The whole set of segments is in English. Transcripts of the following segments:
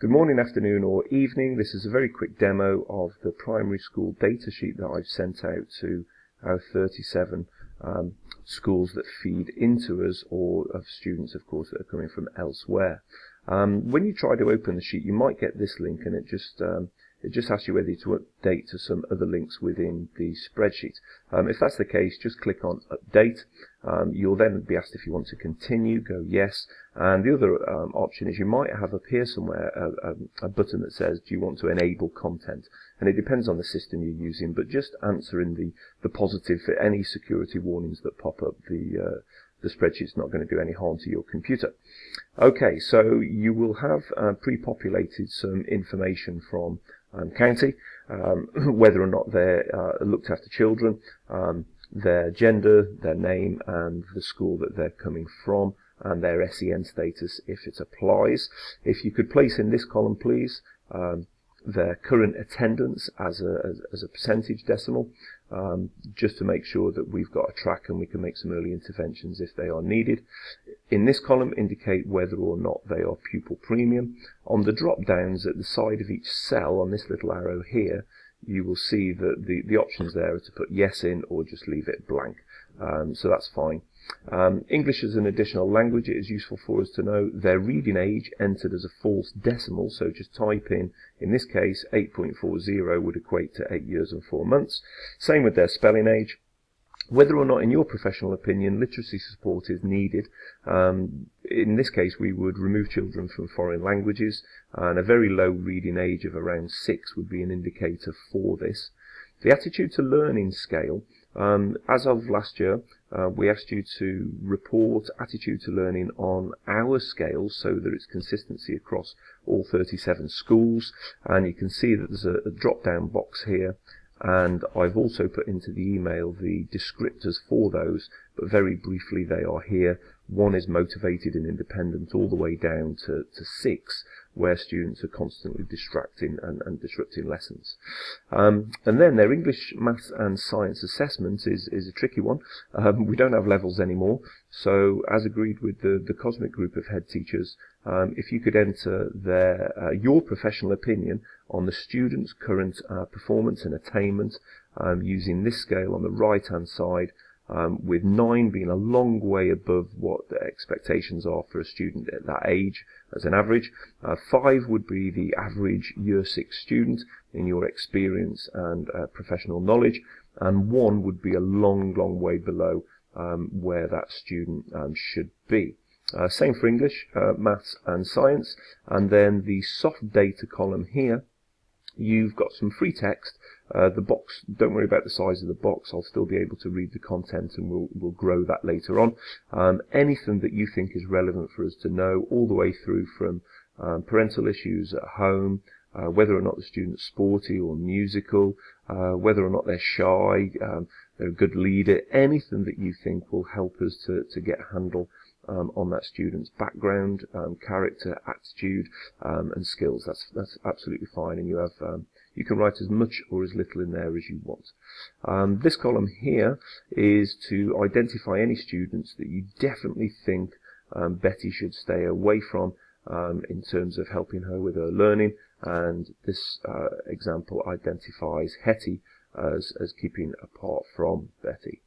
Good morning, afternoon or evening. This is a very quick demo of the primary school data sheet that I've sent out to our 37 schools that feed into us, or of students, of course, that are coming from elsewhere. When you try to open the sheet, you might get this link, and it just asks you whether to update to some other links within the spreadsheet. If that's the case, just click on Update. You'll then be asked if you want to continue, go yes, and the other option is you might have up here somewhere a button that says, do you want to enable content? And it depends on the system you're using, but just answer in the positive for any security warnings that pop up. The spreadsheet's not going to do any harm to your computer. Okay, so you will have pre-populated some information from county, whether or not they're looked after children, their gender, their name, and the school that they're coming from, and their SEN status if it applies. If you could place in this column, please, their current attendance as a percentage decimal, just to make sure that we've got a track and we can make some early interventions if they are needed. In this column, indicate whether or not they are pupil premium. On the drop downs at the side of each cell on this little arrow here, you will see that the options there are to put yes in or just leave it blank. So that's fine. English as an additional language, it is useful for us to know their reading age entered as a false decimal, so just type in this case 8.40 would equate to 8 years and 4 months. Same with their spelling age. Whether or not, in your professional opinion, literacy support is needed. In this case, we would remove children from foreign languages, and a very low reading age of around 6 would be an indicator for this. The attitude to learning scale, as of last year, we asked you to report attitude to learning on our scale so that it's consistency across all 37 schools, and you can see that there's a drop-down box here, and I've also put into the email the descriptors for those, but very briefly they are here. 1 is motivated and independent, all the way down to 6, where students are constantly distracting and disrupting lessons. And then their English, Maths and Science assessment is a tricky one. We don't have levels anymore, so as agreed with the Cosmic group of head teachers, if you could enter your professional opinion on the student's current performance and attainment using this scale on the right hand side, with 9 being a long way above what the expectations are for a student at that age as an average. 5 would be the average Year 6 student in your experience and professional knowledge, and 1 would be a long way below where that student should be. Same for English, Maths and Science, and then the soft data column here. You've got some free text. The box, don't worry about the size of the box, I'll still be able to read the content, and we'll grow that later on. Anything that you think is relevant for us to know, all the way through from parental issues at home, whether or not the student's sporty or musical, whether or not they're shy, they're a good leader, anything that you think will help us to get a handle on that student's background, character, attitude, and skills. That's absolutely fine, and you can write as much or as little in there as you want. This column here is to identify any students that you definitely think Betty should stay away from in terms of helping her with her learning, and this example identifies Hetty as keeping apart from Betty.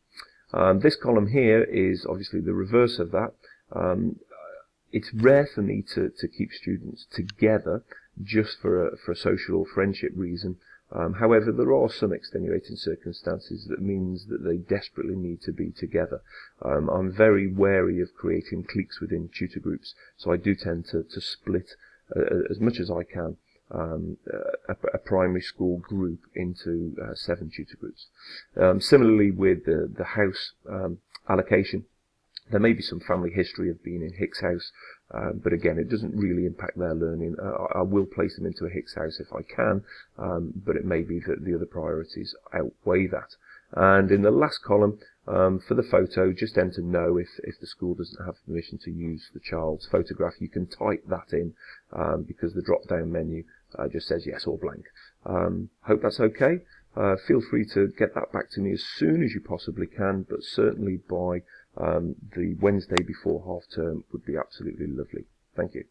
This column here is obviously the reverse of that. It's rare for me to keep students together just for a social or friendship reason. However, there are some extenuating circumstances that means that they desperately need to be together. I'm very wary of creating cliques within tutor groups, so I do tend to split as much as I can a primary school group into 7 tutor groups. Similarly with the house allocation, there may be some family history of being in Hicks House, but again, it doesn't really impact their learning. I will place them into a Hicks House if I can, but it may be that the other priorities outweigh that. And in the last column, for the photo, just enter no if the school doesn't have permission to use the child's photograph. You can type that in because the drop-down menu just says yes or blank. Hope that's okay. Feel free to get that back to me as soon as you possibly can, but certainly by the Wednesday before half term would be absolutely lovely. Thank you.